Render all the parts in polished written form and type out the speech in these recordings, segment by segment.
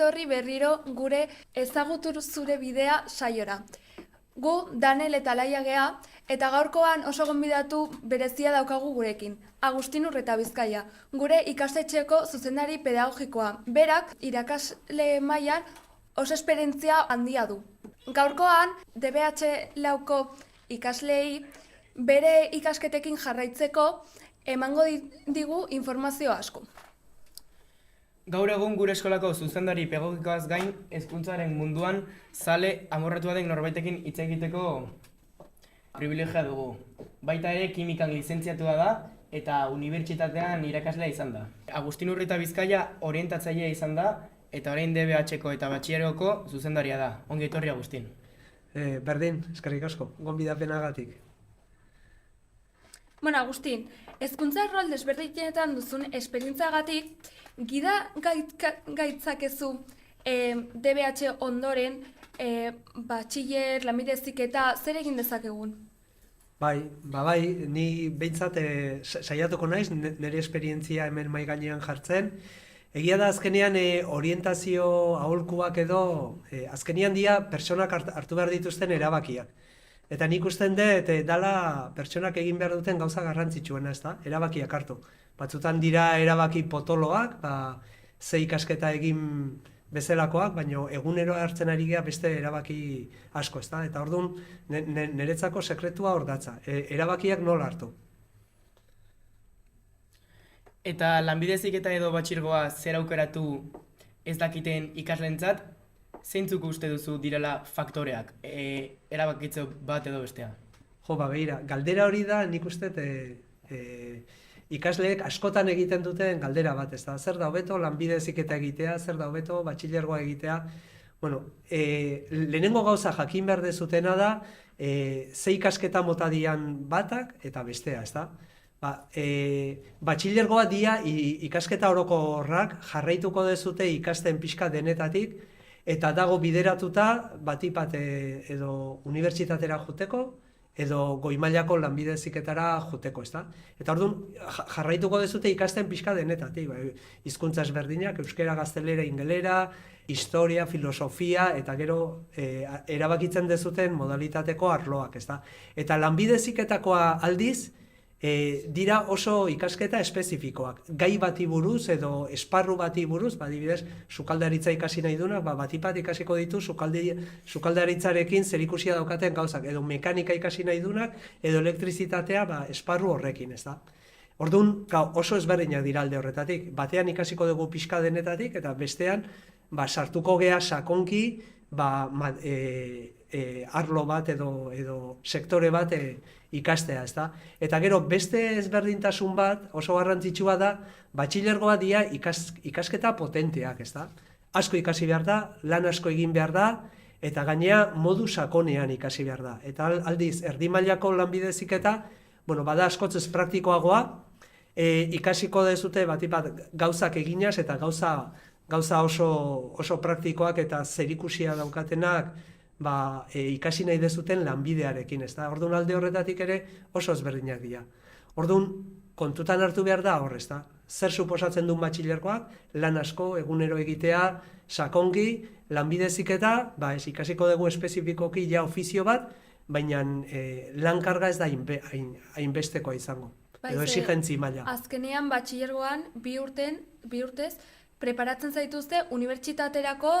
etorri berriro gure ezagutu zure bidea saiora. Gu, Danel eta Laia gea, eta gaurkoan oso gonbidatu berezia daukagu gurekin. Agustin Urreta Bizkaia, gure ikastetxeko zuzendari pedagogikoa. Berak, irakasle mailan oso esperientzia handia du. Gaurkoan, DBH lauko ikaslei bere ikasketekin jarraitzeko emango digu informazio asko. Gaur egun gure eskolako zuzendari pedagogikoaz gain hezkuntzaren munduan zale amorratua den norbaitekin hitz egiteko pribilegioa dugu. Baita ere kimikan lizentziatua da eta unibertsitatean irakaslea izan da. Agustin Urreta Bizkaia orientatzailea izan da eta orain DBH-ko eta batxilergoko zuzendaria da. Ongi etorri, Agustin. Berdin, eskerrik asko, gonbidapenagatik. Bueno, Agustin, hezkuntza rol desberdinetan duzun esperientziagatik, gida gaitzakezu DBH ondoren, batxiller, lanbide heziketa, zer egin dezakegun? Bai, ni behintzat saiatuko naiz nire esperientzia hemen mahai gainean jartzen. Egia da azkenean orientazio aholkuak edo, azkenean dia pertsonak hartu behar dituzten erabakiak. Eta nik usten dut, dala pertsonak egin behar duten gauza garrantzitsuena, ez da? Erabakiak hartu. Batzutan dira erabaki potoloak, ze ikasketa egin bezalakoak, baina egunero hartzen ari gea beste erabaki asko, ez da? Eta orduan, niretzako sekretua hor datza, erabakiak nola hartu. Eta lanbide heziketa edo batxilergoa zer aukeratu ez dakiten ikaslentzat, zeintzuk uste duzu direla faktoreak, erabakitze bat edo bestea? Begira, galdera hori da nik uste ikasleek askotan egiten duten galdera bat, ez da? Zer da hobeto lanbide heziketa egitea, zer da hobeto batxilergoa egitea? Bueno, lehenengo gauza jakin behar dezutena da, ze ikasketa mota dian batak eta bestea, ez da? Batxilergoa dia ikasketa orokorrak jarraituko dezute ikasten pixka denetatik, eta dago bideratuta batipat edo unibertsitatera joteko, edo goi-mailako lanbide heziketara joteko, ezta? Eta orduan jarraituko dezute ikasten pixka denetatik, hizkuntza ezberdinak, euskera, gaztelera, ingelera, historia, filosofia, eta gero erabakitzen dezuten modalitateko arloak, ezta? Eta lanbide heziketakoa aldiz, dira oso ikasketa espezifikoak. Gai bati buruz edo esparru bati buruz, adibidez, sukaldaritza ikasi nahi dunak, batipat ikasiko ditu sukaldaritzarekin zerikusia daukaten gauzak, edo mekanika ikasi nahi dunak, edo elektrizitatea esparru horrekin, ez da? Orduan, oso ezberdinak dira alde horretatik. Batean ikasiko dugu pixka denetatik, eta bestean, sartuko gea sakonki, arlo bat edo sektore bat ikastea, ezta? Eta gero beste ezberdintasun bat oso garrantzitsua da, batxilergoa dira ikasketa potenteak, ezta? Asko ikasi behar da, lan asko egin behar da, eta gainea modu sakonean ikasi behar da. Eta aldiz, erdi mailako lanbide heziketa, bada askoz ez praktikoagoa, ikasiko dezute batipat gauzak eginaz eta gauza oso praktikoak eta zerikusia daukatenak ikasi nahi dezuten lanbidearekin, ez da? Orduan alde horretatik ere oso ezberdinak dira. Orduan kontutan hartu behar da hor, ez da? Zer suposatzen duen batxilergoak, lan asko, egunero egitea, sakongi, lanbide heziketa, ikasiko dugu espezifikoki ja ofizio bat, baina lan karga ez da hainbestekoa izango, edo exigentzi maila. Azkenean batxilergoan bi urtez preparatzen zaituzte unibertsitaterako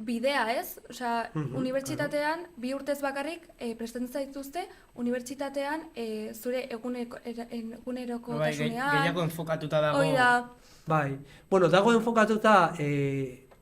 bidea, ez? Osea, unibertsitatean bi urtez bakarrik prestatzen zaituzte unibertsitatean zure egunerokotasunean. Gehiago enfokatuta dago. Hoi da. Dago enfokatuta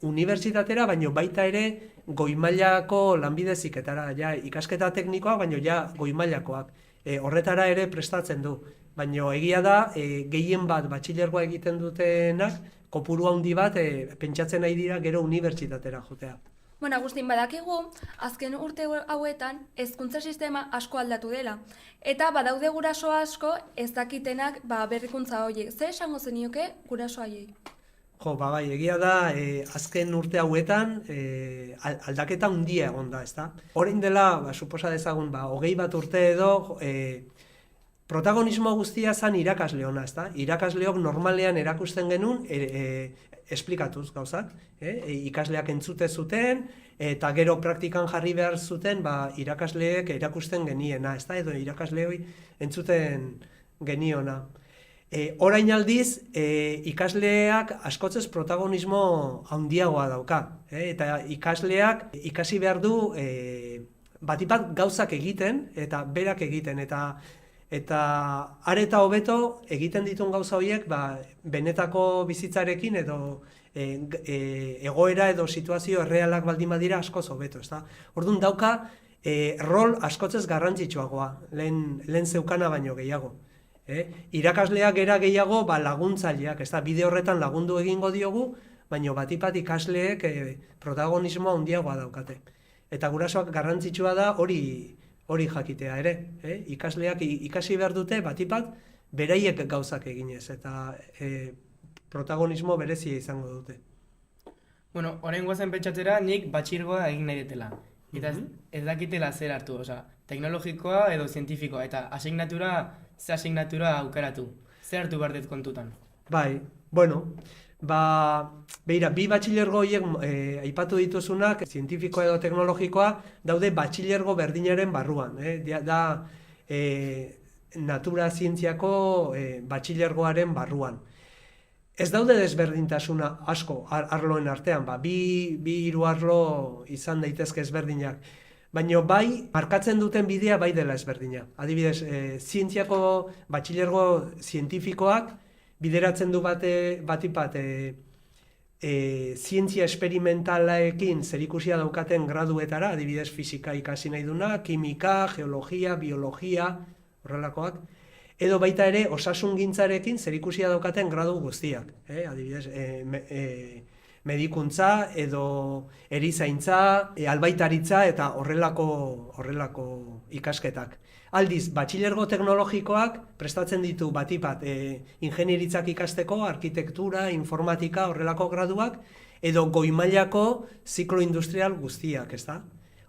unibertsitatera, baina baita ere goi-mailako lanbide heziketara, ikasketa teknikoak, baina goi-mailakoak. Horretara ere prestatzen du. Baina egia da, gehien bat batxilergoa egiten dutenak, kopuru handi bat pentsatzen nahi dira gero unibertsitatera jotea. Bueno, Agustin, badakigu, azken urte hauetan hezkuntza sistema asko aldatu dela. Eta badaude guraso asko ez dakitenak berrikuntza horiek. Zer esango zenioke guraso haiei? Egia da, azken urte hauetan aldaketa handia egon da, ezta? Orain dela, suposa dezagun, 21 urte edo, protagonismo guztia zan irakasleona, ezta? Irakasleok normalean erakusten genuen esplikatuz gauzak, ikasleak entzute zuten, eta gero praktikan jarri behar zuten, irakasleek erakusten geniena, ezta? Edo irakasleoi entzuten geniona. Orain aldiz, ikasleak askotzez protagonismo handiagoa dauka, eta ikasleak ikasi behar du batipat gauzak egiten, eta berak egiten, eta areta hobeto egiten dituen gauza horiek benetako bizitzarekin edo egoera edo situazio errealak baldin badira askoz hobeto, ezta? Orduan dauka rol askotzez garrantzitsuagoa, lehen zeukana baino gehiago. Irakasleak gera gehiago laguntzaileak, ezta? Bide horretan lagundu egingo diogu, baino batipat ikasleek protagonismo handiagoa daukate. Eta gurasoak garrantzitsua da hori jakitea ere. Ikasleak ikasi behar dute batipat beraiek gauzak eginez, eta protagonismo berezia izango dute. Bueno, orain guazen pentsatzera nik batxirgoa egin nahi detela. Eta ez dakitela zer hartu, teknologikoa edo zientifikoa, eta ze asignatura aukeratu. Zer hartu behar dut kontutan? Bai, bueno, beira, bi batxilergo horiek aipatu dituzunak, zientifikoa edo teknologikoa, daude batxilergo berdinaren barruan. Da natura zientziako batxilergoaren barruan. Ez daude desberdintasuna asko arloen artean, bi hiru arlo izan daitezke ezberdinak. Baina bai, markatzen duten bidea bai dela ezberdina. Adibidez, zientziako batxilergo zientifikoak bideratzen du batipat zientzia esperimentalaekin zerikusia daukaten graduetara, adibidez fisika ikasi nahi duna, kimika, geologia, biologia, horrelakoak, edo baita ere osasungintzarekin zerikusia daukaten gradu guztiak, adibidez medikuntza edo erizaintza, albaitaritza eta horrelako ikasketak. Aldiz, batxilergo teknologikoak prestatzen ditu batipat ingenieritzak ikasteko, arkitektura, informatika, horrelako graduak, edo goi-mailako ziklo industrial guztiak, ezta?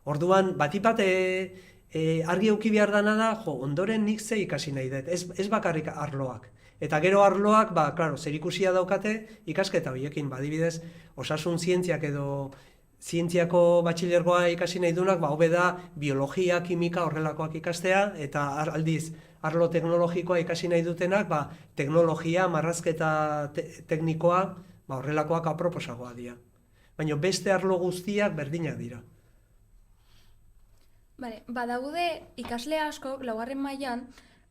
Orduan, batipat argi eduki behar dana da, ondoren nik ze ikasi nahi dut, ez bakarrik arloak. Eta gero arloak, zerikusia daukate ikasketa horiekin, adibidez, osasun zientziak edo zientziako batxilergoa ikasi nahi dunak, hobe da biologia, kimika horrelakoak ikastea, eta aldiz arlo teknologikoa ikasi nahi dutenak, teknologia, marrazketa teknikoa, horrelakoak aproposagoa dira. Baina beste arlo guztiak berdinak dira. Badaude ikasle asko, laugarren mailan,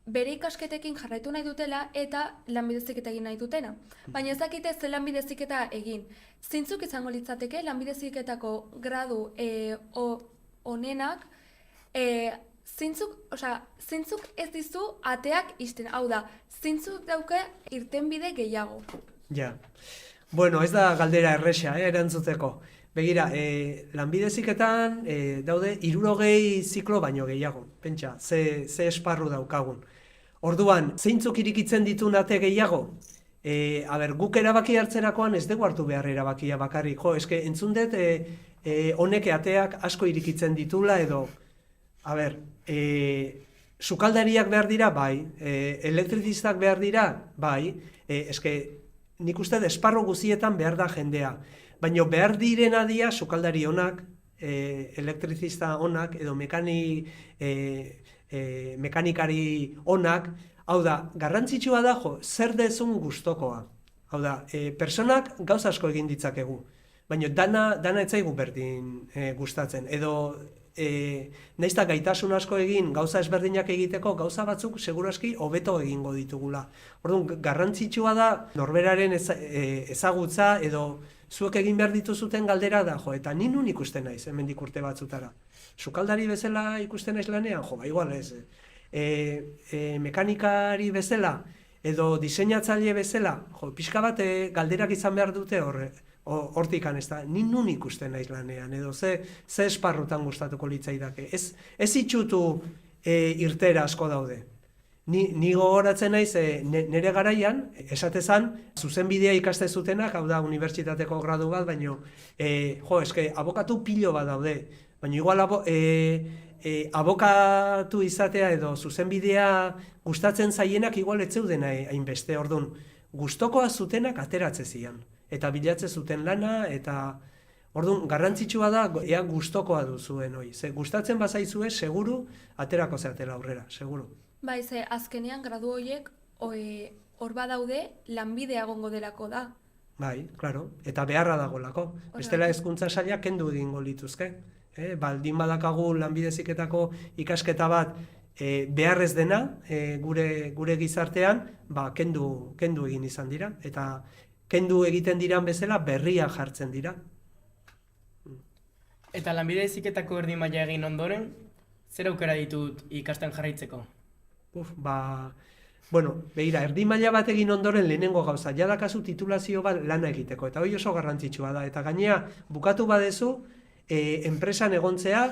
bere ikasketekin jarraitu nahi dutela eta lanbide heziketa egin nahi dutena. Baina ez dakite ze lanbide heziketa egin. Zeintzuk izango litzateke lanbide heziketako gradu onenak, zeintzuk ez dizu ateak ixten, hau da, zeintzuk dauke irtenbide gehiago. Ja, bueno, ez da galdera erresa, erantzuteko. Begira, lanbide heziketan daude 60 ziklo baino gehiago, pentsa, ze esparru daukagun. Orduan, zeintzuk irikitzen ditun ate gehiago? Guk erabaki hartzerakoan ez dugu hartu behar erabakia bakarrik. Entzun dut, honek ateak asko irikitzen ditula edo, sukaldariak behar dira, bai, elektrizistak behar dira, bai, nik uste esparru guzietan behar da jendea. Baina behar direna dira sukaldari onak, elektrizista onak, edo mekanikari onak, hau da, garrantzitsua da, zer dezun gustokoa. Hau da, personak gauza asko egin ditzakegu, baina dana etzaigu berdin gustatzen. Edo, nahiz eta gaitasun asko egin gauza ezberdinak egiteko, gauza batzuk seguraski hobeto egingo ditugula. Orduan, garrantzitsua da norberaren ezagutza edo zuek egin behar dituzuten galdera da, eta ni nun ikusten naiz, hemendik urte batzutara. Sukaldari bezala ikusten naiz lanean, igual ez. Mekanikari bezala, edo diseinatzaile bezala, pixka bat galderak izan behar dute hortikan, ez da, ni nun ikusten naiz lanean, edo ze esparrutan gustatuko litzaidake. Ez itxutu irtera asko daude. Ni gogoratzen naiz, nire garaian, esatezan, zuzenbidea ikaste zutenak, hau da, unibertsitateko gradu bat, baina, abokatu pilo bat daude. Baina igual abokatu izatea edo zuzenbidea gustatzen zaienak igual ez zeuden hainbeste, orduan gustokoa zutenak ateratze zian, eta bilatze zuten lana, eta orduan garrantzitsua da ea gustokoa duzuen hoi. Ze gustatzen bazaizue, seguru aterako zeatela aurrera, seguru. Bai, ze azkenean gradu horiek hor badaude lanbidea egongo delako da. Bai, claro, eta beharra dagolako. Bestela hezkuntza sailak kendu egingo lituzke. Baldin badakagu lanbide heziketako ikasketa bat beharrez dena gure gizartean, kendu egin izan dira. Eta kendu egiten diran bezala berria jartzen dira. Eta lanbide heziketako erdi maila egin ondoren, zer aukera ditut ikasten jarraitzeko? Bueno, begira, erdi maila bat egin ondoren lehenengo gauza, jadakazu titulazio bat lana egiteko, eta hori oso garrantzitsua da. Eta gainea, bukatu badezu, enpresan egontzea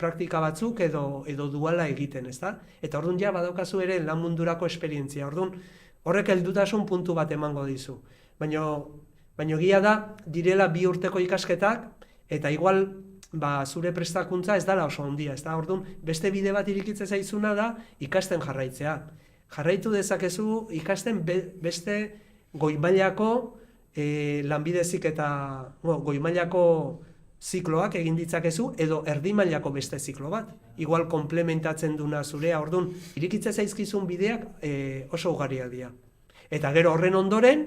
praktika batzuk edo duala egiten, ezta? Eta orduan ja badaukazu ere lan mundurako esperientzia, orduan horrek heldutasun puntu bat emango dizu. Baina egia da, direla 2 urteko ikasketak, eta igual zure prestakuntza ez dela oso handia, ezta? Orduan beste bide bat irikitzen zaizuna da ikasten jarraitzea. Jarraitu dezakezu ikasten beste goi-mailako lanbide heziketa, goi-mailako zikloak egin ditzakezu, edo erdi mailako beste ziklo bat. Igual komplementatzen duna zurea, orduan, irikitzen zaizkizun bideak oso ugariak dira. Eta gero horren ondoren,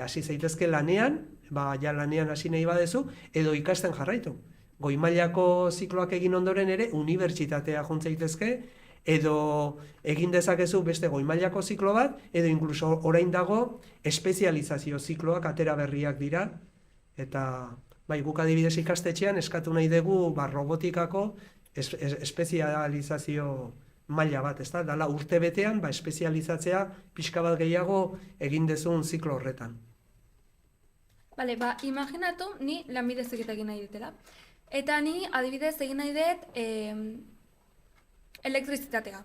hasi zaitezke lanean, ja lanean hasi nahi badezu, edo ikasten jarraitu. Goi mailako zikloak egin ondoren ere, unibertsitatea jontzaitezke, edo egin dezakezu beste goi mailako ziklo bat, edo inkluso orain dago espezializazio zikloak atera berriak dira, eta guk adibidez ikastetxean eskatu nahi dugu robotikako espezializazio maila bat, ezta? Dala urte betean espezializatzea pixka bat gehiago egin dezun ziklo horretan. Bale, imaginatu ni lanbide heziketa egin nahi dutela. Eta ni adibidez egin nahi dut elektrizitatea.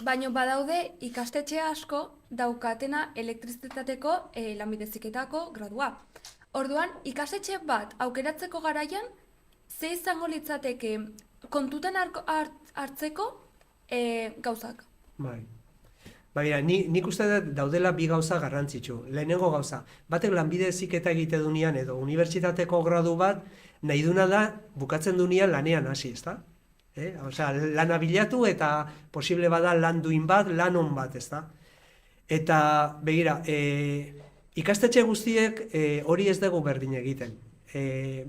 Baina badaude ikastetxe asko daukatena elektrizitateko lanbide heziketako gradua. Orduan, ikastetxe bat aukeratzeko garaian, ze izango litzateke kontutan hartzeko gauzak? Baina, nik uste dut daudela 2 gauza garrantzitsu. Lehenengo gauza, batek lanbide heziketa egite dunean edo unibertsitateko gradu bat, nahi duna da bukatzen dunean lanean hasi, ezta? Osea, lana bilatu eta posible bada lan duin bat, lan on bat, ezta? Eta, begira, ikastetxe guztiek hori ez dugu berdin egiten.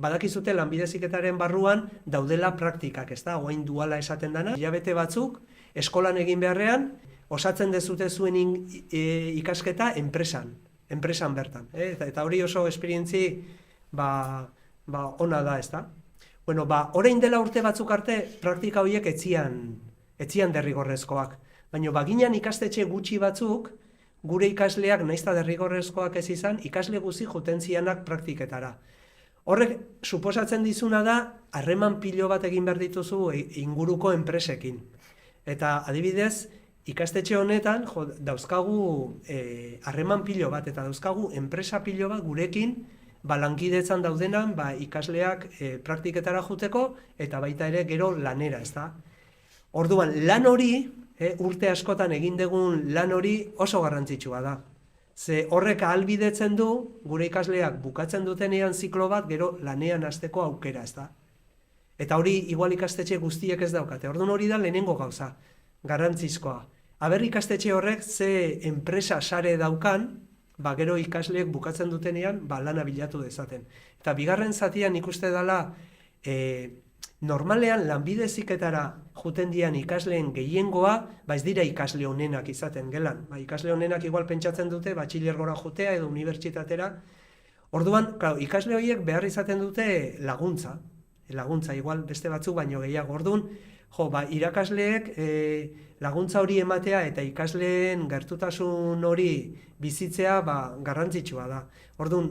Badakizute lanbide heziketaren barruan daudela praktikak, ezta? Orain duala esaten dana, hilabete batzuk eskolan egin beharrean osatzen dezute zuen ikasketa enpresan bertan. Eta hori oso esperientzi ona da, ezta? Bueno, orain dela urte batzuk arte praktika horiek etzian derrigorrezkoak. Baina baginan ikastetxe gutxi batzuk gure ikasleak naizta derrigorrezkoak ez izan, ikasle guzti joten zianak praktiketara. Horrek suposatzen dizuna da, harreman pilo bat egin behar dituzu inguruko enpresekin. Eta adibidez, ikastetxe honetan dauzkagu harreman pilo bat, eta dauzkagu enpresa pilo bat gurekin lankidetzan daudenan ikasleak praktiketara juteko, eta baita ere gero lanera, ezta? Orduan, lan hori, urte askotan egin dugun lan hori oso garrantzitsua da. Ze horrek ahalbidetzen du, gure ikasleak bukatzen dutenean ziklo bat, gero lanean hasteko aukera, ezta? Eta hori igual ikastetxe guztiek ez daukate. Orduan hori da lehenengo gauza, garrantzizkoa. Aber ikastetxe horrek ze enpresa sare daukan, gero ikasleek bukatzen dutenean lana bilatu dezaten. Eta bigarren zatian ikuste dela, normalean lanbide heziketara juten dian ikasleen gehiengoa, ez dira ikasle honenak izaten gelan. Ikasle honenak igual pentsatzen dute batxilergora jutea edo unibertsitatera. Orduan, ikasle horiek behar izaten dute laguntza. Laguntza, igual beste batzuk baino gehiago. Orduan, irakasleek laguntza hori ematea eta ikasleen gertutasun hori bizitzea garrantzitsua da. Orduan,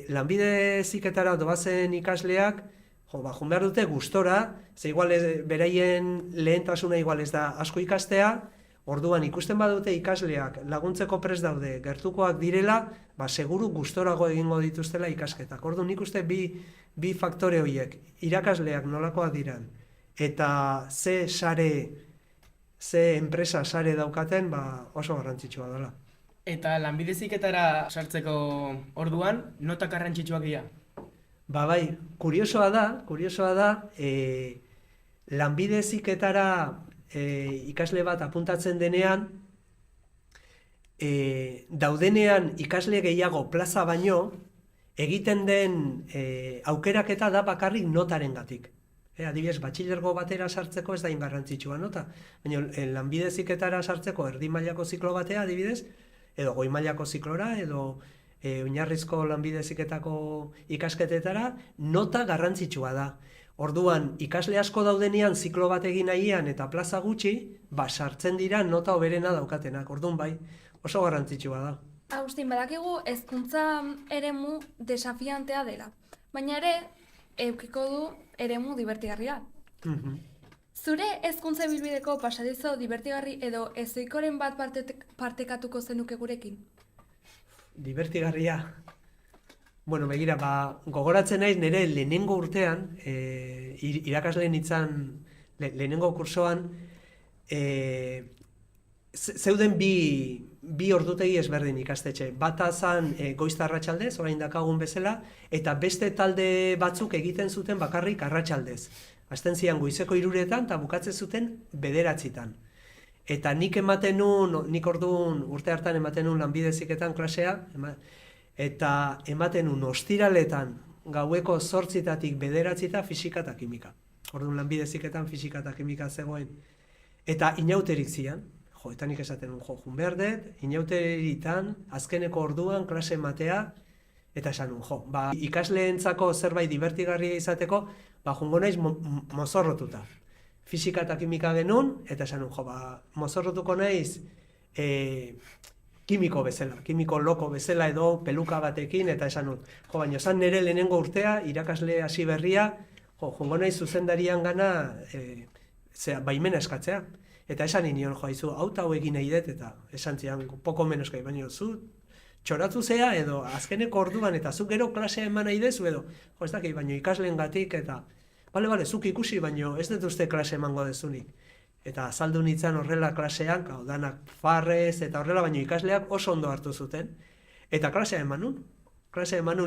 lanbide heziketara doazen ikasleak, joan behar dute gustora, ze igual beraien lehentasuna igual ez da asko ikastea, Orduan ikusten badute ikasleak laguntzeko prest daude, gertukoak direla, seguru gustorago egingo dituztela ikasketak. Orduan nik uste bi faktore horiek, irakasleak nolakoak diran, eta ze enpresa sare daukaten, oso garrantzitsua dela. Eta lanbide heziketara sartzeko orduan, nota garrantzitsuak dira? Bai, kuriosoa da, lanbide heziketara ikasle bat apuntatzen denean, daudenean ikasle gehiago plaza baino, egiten den aukeraketa da bakarrik notarengatik. Adibidez, batxilergo batera sartzeko ez da garrantzitsua nota, baina lanbide heziketara sartzeko erdi mailako ziklo batea, adibidez, edo goi mailako ziklora, edo oinarrizko lanbide heziketako ikasketetara, nota garrantzitsua da. Orduan, ikasle asko daudenean ziklo bat egin nahian eta plaza gutxi, sartzen dira nota hoberena daukatenak. Orduan bai, oso garrantzitsua da. Agustin, badakigu hezkuntza eremu desafiantea dela, baina ere, eukiko du eremu divertigarria. Zure hezkuntza ibilbideko pasadizo divertigarri edo ezoikoren bat partekatuko zenuke gurekin? Divertigarria. Bueno, begira, gogoratzen naiz nire lehenengo urtean, irakasle nintzen lehenengo kursoan, zeuden bi ordutegi ezberdin ikastetxe. Bata zan goizta arratsaldez, orain dakagun bezala, eta beste talde batzuk egiten zuten bakarrik arratsaldez. Hasten zian goizeko 3etan eta bukatzen zuten 9etan. Eta nik orduan urte hartan ematen nun lanbide heziketan klasea, eta ematen nun ostiraletan gaueko 8etatik 9 fisika eta kimika. Orduan lanbide heziketan fisika eta kimika zegoen. Eta inauterik zian, eta nik esaten nun, jun behar dut, inauteritan, azkeneko orduan klase ematea, eta esan nun, ikasleentzako zerbait divertigarria izateko, jungo naiz mozorrotuta. Fisika eta kimika genuen, eta esan nun, mozorrotuko naiz kimiko bezala, kimiko loko bezala edo peluka batekin, eta esan nun, baina zan nire lehenengo urtea, irakasle hasi berria, jungo naiz zuzendarian gana baimena eskatzea. Eta esan inion, hau egin nahi dut, eta esan zian, poko menos gai, baina zu txoratu zea, edo azkeneko orduan, eta zu gero klasea eman nahi dezu, edo, ez dakit, baina ikasleen gatik, eta, bale, zuk ikusi, baina ez dut uste klase emango dezunik. Eta azaldu nintzen horrela klasean, danak farrez, eta horrela, baina ikasleak oso ondo hartu zuten. Eta klasea eman nun.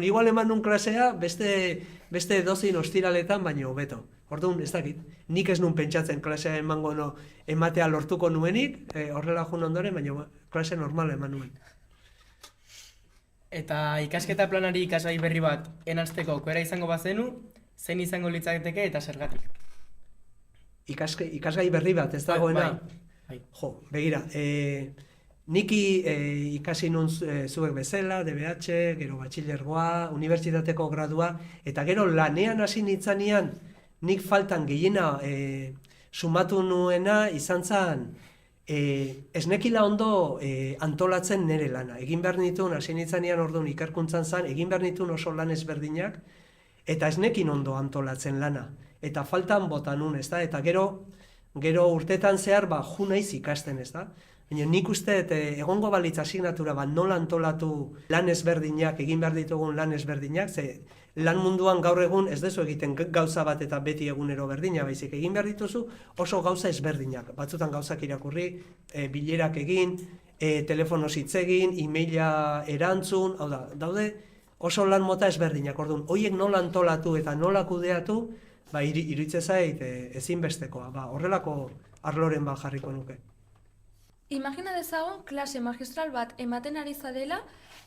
Igual eman nun klasea, beste dozin ostiraletan, baina hobeto. Orduan, ez dakit, nik ez nun pentsatzen klasea emango ematea lortuko nuenik, horrela jun ondoren, baina klase normala eman nuen. Eta ikasketa planari ikasgai berri bat enazteko aukera izango bazenu, zein izango litzaketeke eta zergatik? Ikasgai berri bat, ez dagoena? Bai. Begira, niki ikasi nun zuek bezala, DBH, gero batxilergoa, unibertsitateko gradua, eta gero lanean hasi nintzanean, nik faltan gehiena sumatu nuena izan zen, ez nekila ondo antolatzen nire lana. Egin behar nituen, hasi nintzanean orduan ikerkuntzan zen, egin behar nituen oso lan ezberdinak, eta ez nekin ondo antolatzen lana. Eta faltan bota nun, ez da? Eta gero urtetan zehar, ju naiz ikasten, ez da? Baina nik uste, egongo balitz asignatura, nola antolatu lan ezberdinak, egin behar ditugun lan ezberdinak, ze lan munduan gaur egun ez dezu egiten gauza bat eta beti egunero berdina, baizik egin behar dituzu oso gauza ezberdinak. Batzutan gauzak irakurri, bilerak egin, telefonoz hitz egin, e-maila erantzun, hau da, daude oso lan mota ezberdinak. Orduan, horiek nola antolatu eta nola kudeatu, iruditzen zait ezinbestekoa, horrelako arloren bat jarriko nuke. Imagina dezagun klase magistral bat ematen ari zarela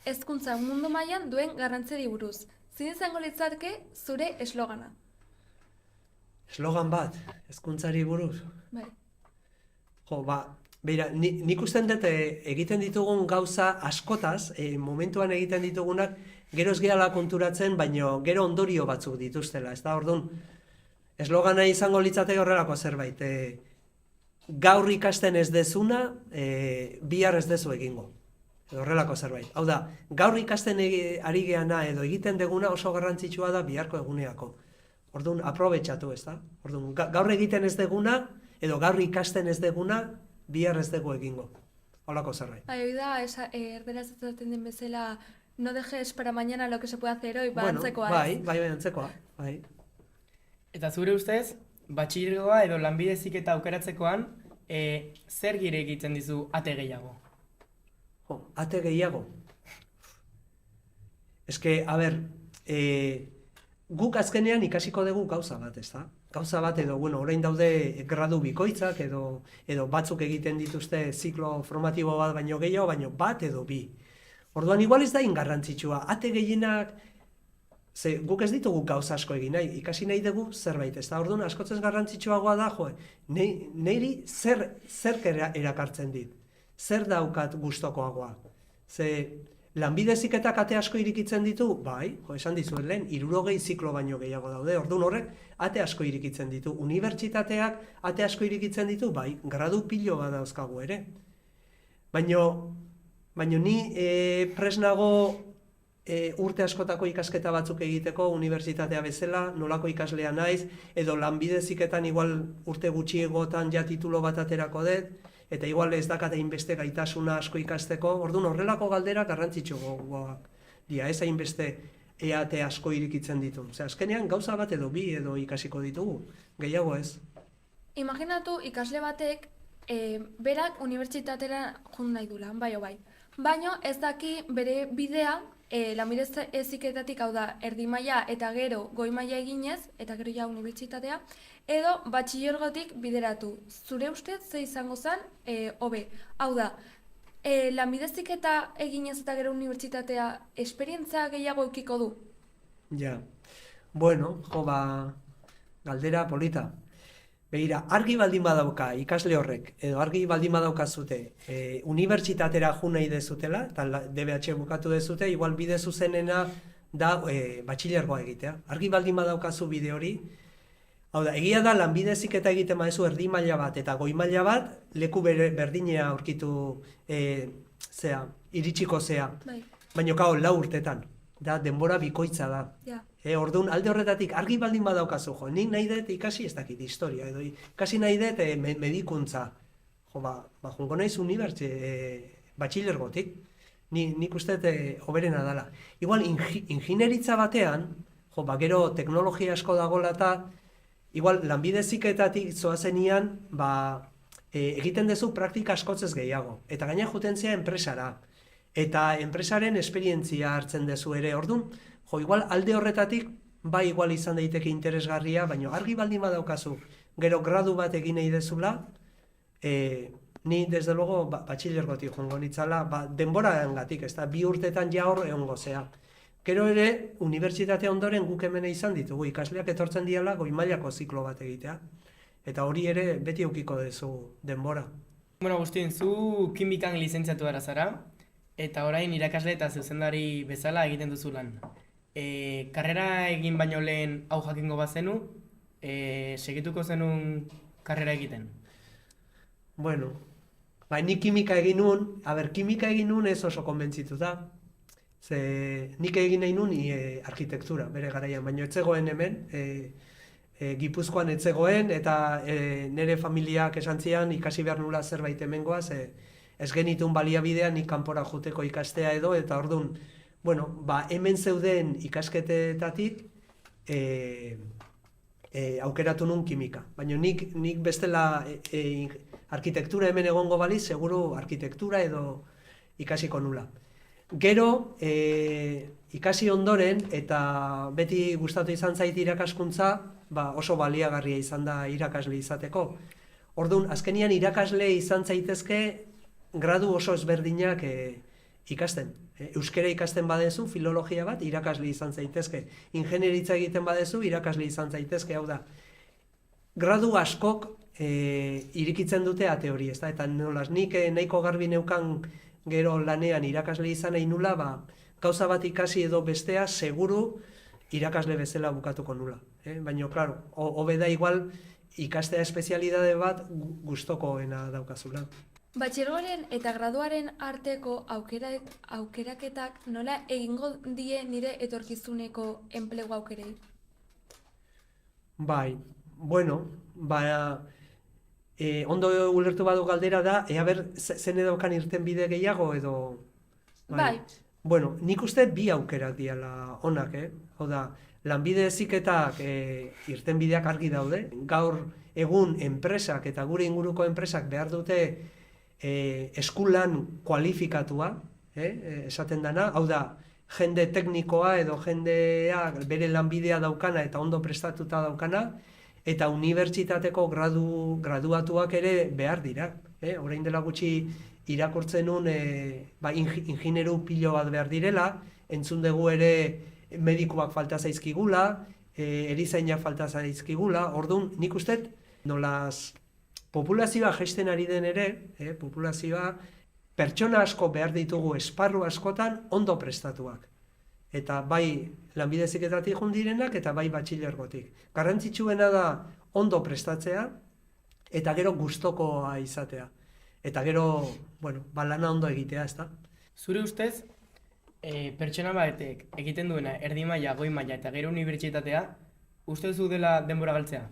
hezkuntza mundu mailan duen garrantzia buruz. Zein izango litzateke zure eslogana? Eslogan bat, hezkuntzari buruz? Bai. Beira, nik usten dut egiten ditugun gauza askotaz, momentuan egiten ditugunak, gero ez gehala konturatzen, baino gero ondorio batzuk dituztela, ez da, orduan, eslogana izango litzateke horrelako zerbait, gaur ikasten ez dezuna, bihar ez dezu egingo. Horrelako zerbait. Hau da, gaur ikasten ari geana edo egiten deguna oso garrantzitsua da biharko eguneako. Orduan, aprobetxatu, ez da? Orduan, gaur egiten ez deguna, edo gaur ikasten ez deguna, bihar ez dugu egingo. Holako zerbait. Bai, hori da, erderaz ezaten den bezala, no dejes para mañana lo que se puede hacer hoy, antzekoa. Bai, antzekoa, bai. Eta zure ustez, batxilergoa edo lanbide heziketa aukeratzekoan, zer gire egiten dizu ate gehiago? Ate gehiago. Eske, a ber, guk azkenean ikasiko dugu gauza bat, ezta? Gauza bat edo, orain daude gradu bikoitzak edo batzuk egiten dituzte ziklo formatibo bat baino gehiago, baino bat edo bi. Orduan, igual ez da ingarrantzitsua. Ate gehienak, guk ez ditugu gauza asko egin nahi, ikasi nahi dugu zerbait, ezta? Orduan, askotzez garrantzitsuagoa da, niri zer erakartzen dit, zer daukat gustokoagoa. Lanbide heziketak ate asko irikitzen ditu, bai, esan dizuet lehen, 60 ziklo baino gehiago daude, orduan horrek ate asko irikitzen ditu. Unibertsitateak ate asko irikitzen ditu, bai, gradu pilo bat dauzkagu ere. Baina ni presnago urte askotako ikasketa batzuk egiteko unibertsitatea bezala, nolako ikaslea naiz, edo lanbide heziketan igual urte gutxiegotan ja titulo bat aterako dut, eta igual ez dakat hainbeste gaitasuna asko ikasteko, orduan horrelako galderak garrantzitsuagoak dira, ez hainbeste ate asko irikitzen ditu. Azkenean gauza bat edo bi edo ikasiko ditugu, gehiago ez. Imaginatu ikasle batek berak unibertsitatera joan nahi dula, bai o bai. Baina ez daki bere bidea lanbide heziketatik, hau da, erdi maila eta gero goi maila eginez, eta gero ja unibertsitatea, edo batxilergotik bideratu. Zure ustez ze izango zen hobe? Hau da, lanbide heziketa eginez eta gero unibertsitatea esperientzia gehiago eukiko du? Ja, bueno, galdera polita. Begira, argi baldin badauka ikasle horrek, edo argi baldin badaukazute unibertsitatera jo nahi dezutela, eta DBH bukatu dezute, igual bide zuzenena da batxilergoa egitea. Argi baldin badaukazu bide hori, hau da, egia da lanbide heziketa egiten badezu erdi maila bat eta goi maila bat, leku berdinea aurkitu iritsiko zea. Baina kao, 4 urtetan, da denbora bikoitza da. Orduan, alde horretatik, argi baldin badaukazu, nik nahi dut ikasi ez dakit historia, edo ikasi nahi dut medikuntza. Jungo naiz batxilergotik, nik uste hoberena dela. Igual, ingineritza batean, gero teknologia asko dagoela eta, igual, lanbide heziketatik zoazenian, egiten duzu praktika askotzez gehiago. Eta gaina juten zea enpresara. Eta enpresaren esperientzia hartzen duzu ere, orduan, igual alde horretatik, bai igual izan daiteke interesgarria, baina argi baldin badaukazu, gero gradu bat egin nahi dezula, ni desde luego batxilergotik joango nitzala, denbora engatik, ez da, 2 urtetan ja hor egongo zea. Gero ere, unibertsitate ondoren guk hemen izan ditugu, ikasleak etortzen diala goi mailako ziklo bat egitea. Eta hori ere beti eukiko dezu denbora. Bueno, Agustin, zu kimikan lizentziatu gara zara, eta orain irakasle eta zuzendari bezala egiten duzu lan. Karrera egin baino lehen hau jakingo bazenu, segituko zenun karrera egiten? Bueno, nik kimika egin nun, kimika egin nun ez oso konbentzitu da. Nik egin nahi nun arkitektura, bere garaian, baina etzegoen hemen, Gipuzkoan etzegoen, eta nire familiak esan zian ikasi behar nula zerbait hemengoaz, ez genitun baliabidea nik kanpora joteko ikastea edo, eta orduan, hemen zeuden ikasketetatik aukeratu nun kimika. Baina nik bestela arkitektura hemen egongo bali, seguru arkitektura edo ikasiko nula. Gero, ikasi ondoren, eta beti gustatu izan zait irakaskuntza, oso baliagarria izan da irakasle izateko. Orduan, azkenian irakasle izan zaitezke gradu oso ezberdinak ikasten. Euskara ikasten badezu, filologia bat, irakasle izan zaitezke. Ingenieritza egiten badezu, irakasle izan zaitezke, hau da. Gradu askok irikitzen dute ate hori, ez da? Eta nolaz, nik nahiko garbi neukan gero lanean irakasle izan nahi nula, gauza bat ikasi edo bestea, seguru irakasle bezala bukatuko nula. Baina, klaro, hobe da igual ikastea espezialidade bat gustokoena daukazula. Batxilergoaren eta graduaren arteko aukeraketak nola egingo die nire etorkizuneko enplegu aukerei? Bai, bueno, Ondo ulertu badu galdera da, ea ber, zen edokan irten bide gehiago edo... Bai. Bueno, nik uste bi aukerak diala onak, Hau da, lanbide heziketak irten bideak argi daude. Gaur egun enpresak eta gure inguruko enpresak behar dute eskulan kualifikatua, esaten dana, hau da, jende teknikoa edo jendea bere lanbidea daukana eta ondo prestatuta daukana, eta unibertsitateko graduatuak ere behar dira. Orain dela gutxi irakurtzen nun ingineru pilo bat behar direla, entzun dugu ere medikuak falta zaizkigula, erizainak falta zaizkigula, orduan nik uste nolaz populazioa jaisten ari den ere, populazioa pertsona asko behar ditugu esparru askotan ondo prestatuak. Eta bai lanbide heziketatik joan direnak eta bai batxilergotik. Garrantzitsuena da ondo prestatzea eta gero gustokoa izatea. Eta gero, lana ondo egitea, ezta? Zure ustez, pertsona batek egiten duena erdi maila, goi maila eta gero unibertsitatea, uste duzu dela denbora galtzea?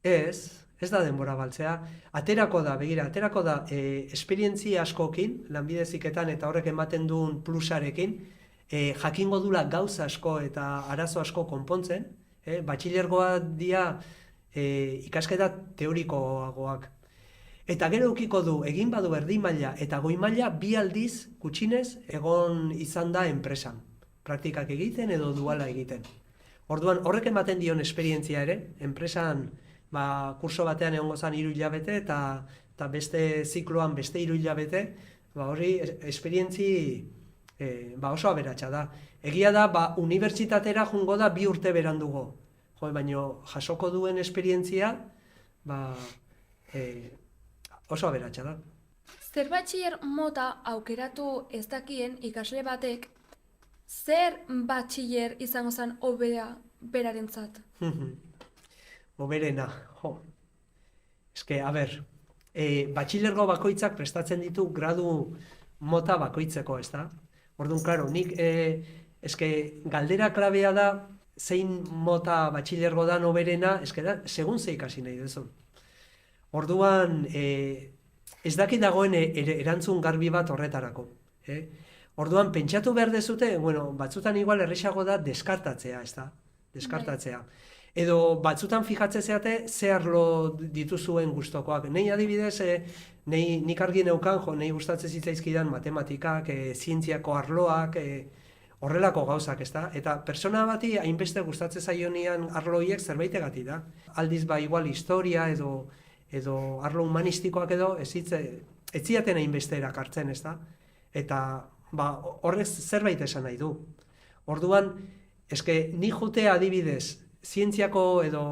Ez da denbora galtzea. Aterako da esperientzia askokin, lanbide heziketan eta horrek ematen duen plusarekin, jakingo dula gauza asko eta arazo asko konpontzen, batxilergoa dira ikasketa teorikoagoak. Eta gero eukiko du, egin badu erdi maila eta goi maila bi aldiz gutxinez egon izan da enpresan. Praktikak egiten edo duala egiten. Orduan horrek ematen dion esperientzia ere, enpresan kurso batean egongo zen 3 hilabete eta beste zikloan beste 3 hilabete, hori esperientzi oso aberatsa da. Egia da, unibertsitatera joango da 2 urte berandugo. Baina jasoko duen esperientzia, oso aberatsa da. Zer batxiller mota aukeratu ez dakien ikasle batek, zer batxiller izango zen hobea berarentzat? Hoberena, Eske, batxilergo bakoitzak prestatzen ditu gradu mota bakoitzeko, ez da? Orduan, klaro, nik, galdera klabea da, zein mota batxilergo da hoberena, da, segun ze ikasi nahi duzun. Orduan, ez dakit dagoen erantzun garbi bat horretarako. Orduan, pentsatu behar dezute, batzutan igual errexago da deskartatzea, ez da? Deskartatzea. Edo batzutan fijatzen zeate ze arlo dituzuen gustokoak. Nei adibidez, nik argi neukan, nei gustatzen zitzaizkidan matematikak, zientziako arloak, horrelako gauzak, ez da? Eta persona bati hainbeste gustatzen zaionian arloiek zerbaitegati da. Aldiz igual historia edo arlo humanistikoak edo ez ziaten hainbeste erakartzen, ez da? Eta horrek zerbait esan nahi du. Orduan, ni jutea adibidez, zientziako edo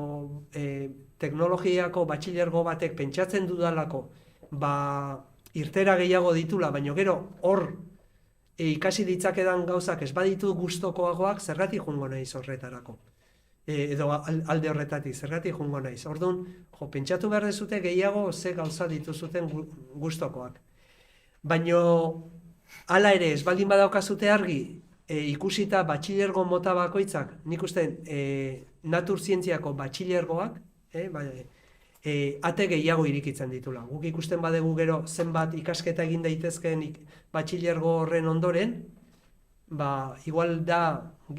teknologiako batxilergo batek pentsatzen dudalako irtera gehiago ditula, baina gero hor ikasi ditzakedan gauzak ez baditu gustokoagoak, zergatik joango naiz horretarako. Edo alde horretatik, zergatik joango naiz. Orduan, pentsatu behar dezute gehiago ze gauza dituzuten gustokoak. Baina hala ere, ez baldin badaukazute argi, ikusita batxilergo mota bakoitzak, nik uste naturzientziako batxilergoak, ate gehiago irikitzen ditula. Guk ikusten badegu gero zenbat ikasketa egin daitezkeen batxilergo horren ondoren, igual da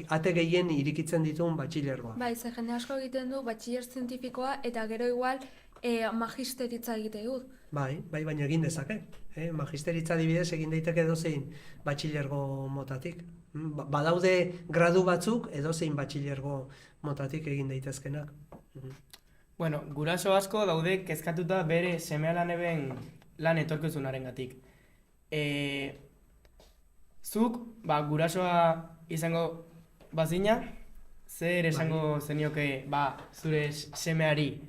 ate gehien irikitzen dituen batxilergoa. Bai, ze jende asko egiten du batxiller zientifikoa eta gero igual magisteritza egite dut. Bai, baina egin dezake. Magisteritza adibidez egin daiteke edozein batxilergo motatik. Badaude gradu batzuk edozein batxilergo motatik egin daitezkenak. Bueno, guraso asko daude kezkatuta bere seme-alaneben lan etorkizunarengatik. Zuk, gurasoa izango bazina, zer esango zenioke zure semeari,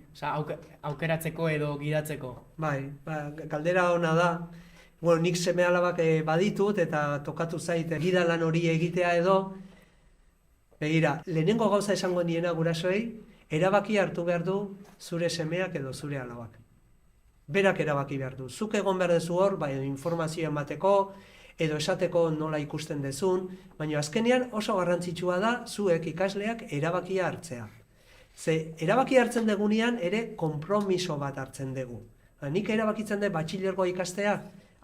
aukeratzeko edo gidatzeko? Bai, galdera ona da. Nik seme-alabak baditut eta tokatu zait gida lan hori egitea edo. Begira, lehenengo gauza esango niena gurasoei, erabaki hartu behar du zure semeak edo zure alabak. Berak erabaki behar du. Zuk egon behar dezu hor, informazioa emateko, edo esateko nola ikusten dezun, baina azkenean oso garrantzitsua da zuek ikasleak erabakia hartzea. Ze erabaki hartzen degunean ere konpromiso bat hartzen dugu. Nik erabakitzen dut batxilergoa ikastea,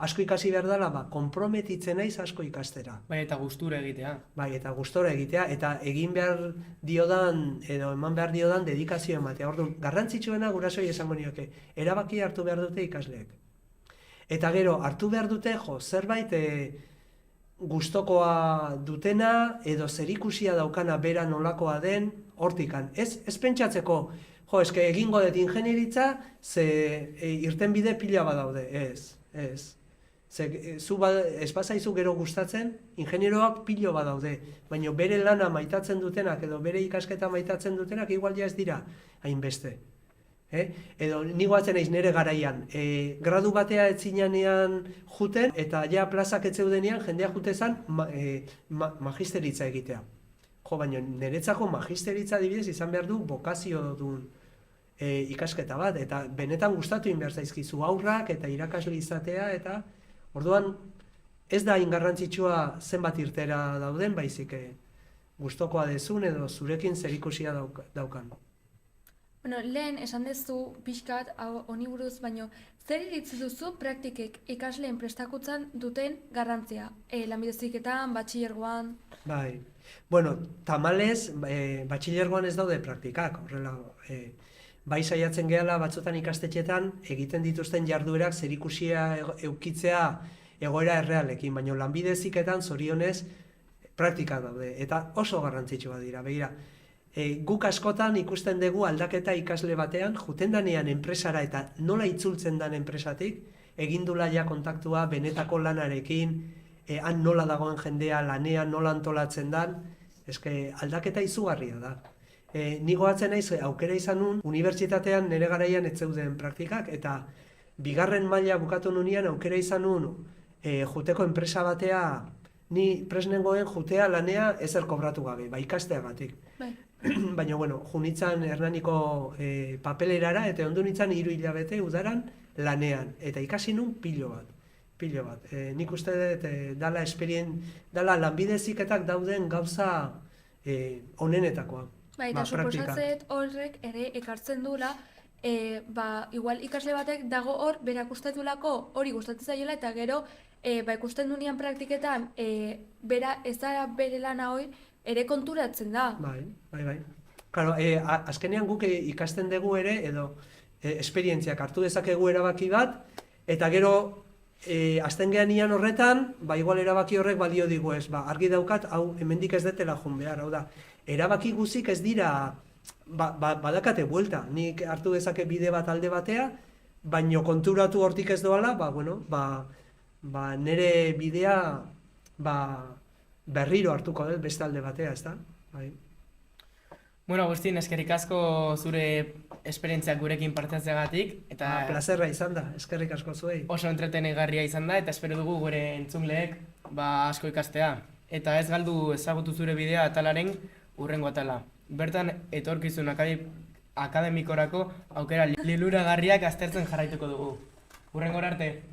asko ikasi behar dela, konprometitzen naiz asko ikastera. Bai, eta gustura egitea. Bai, eta gustora egitea, eta egin behar diodan, edo eman behar diodan dedikazio ematea. Orduan, garrantzitsuena gurasoi esango nioke, erabaki hartu behar dute ikasleek. Eta gero, hartu behar dute, zerbait gustokoa dutena, edo zerikusia daukana bera nolakoa den, hortikan. Ez pentsatzeko, eske egingo dut ingenieritza, ze irtenbide pila badaude. Ez. Zu ez bazaizu gero gustatzen, ingenieroak pilo badaude, baina bere lana maitatzen dutenak edo bere ikasketa maitatzen dutenak igual ja ez dira hainbeste. Edo ni goatzen naiz nire garaian, gradu batea etzinanean juten eta ja plazak ez zeudenean jendea jutezan magisteritza egitea. Baina niretzako magisteritza adibidez izan behar du bokazio duen ikasketa bat, eta benetan gustatu behar zaizkizu aurrak eta irakasle izatea, eta orduan ez da ingarrantzitsua zenbat irtera dauden, baizik gustokoa dezun edo zurekin zerikusia daukan. Bueno, lehen esan dezu pixkat honi buruz, baino zer iritzi duzu praktikek ikasleen prestakuntzan duten garrantzia? Lanbide heziketan, batxilergoan? Bai, bueno, tamalez, batxilergoan ez daude praktikak, horrela, bai saiatzen gehala batzutan ikastetxetan egiten dituzten jarduerak zerikusia eukitzea egoera errealekin, baina lanbide heziketan zorionez praktika daude, eta oso garrantzitsua dira, begira. Guk askotan ikusten dugu aldaketa ikasle batean, juten danean enpresara eta nola itzultzen dan enpresatik, egindula ja kontaktua benetako lanarekin, han nola dagoen jendea lanean, nola antolatzen dan, eske aldaketa izugarria da. Ni goatzen naiz aukera izan nun, unibertsitatean nire garaian ez zeuden praktikak, eta bigarren maila bukatu nunean aukera izan nun juteko enpresa batea, ni presnengoen jutea lanea ezer kobratu gabe, ikasteagatik. Baina, bueno, junitzan Hernaniko papelerara, eta ondu nintzen 3 hilabete udaran lanean, eta ikasi nun pilo bat. Nik uste dut dala lanbide heziketak dauden gauza onenetakoa. Eta suposatzet horrek ere ekartzen duela, igual ikasle batek dago hor berak ustatulako hori gustatzen zaiola, eta gero ikusten dunean praktiketan bera ez da bere lana hori ere konturatzen da. Bai. Claro, azkenean guk ikasten dugu ere, edo esperientziak hartu dezakegu erabaki bat, eta gero azten gehan ian horretan, igual erabaki horrek balio digu ez, argi daukat, hau hemendik ez detela jun behar, hau da, erabaki guzik ez dira, badakate buelta, nik hartu dezake bide bat alde batea, baino konturatu hortik ez doala, nire bidea, berriro hartuko dut beste alde batea, ez da? Bueno, Agustin, eskerrik asko zure esperientziak gurekin partatzeagatik, eta plazerra izan da, eskerrik asko zuei. Oso entretenegarria izan da, eta espero dugu gure entzunleek asko ikastea. Eta ez galdu ezagutu zure bidea atalaren hurrengo atala. Bertan, etorkizun akademikorako aukera liluragarriak aztertzen jarraituko dugu. Hurrengora arte!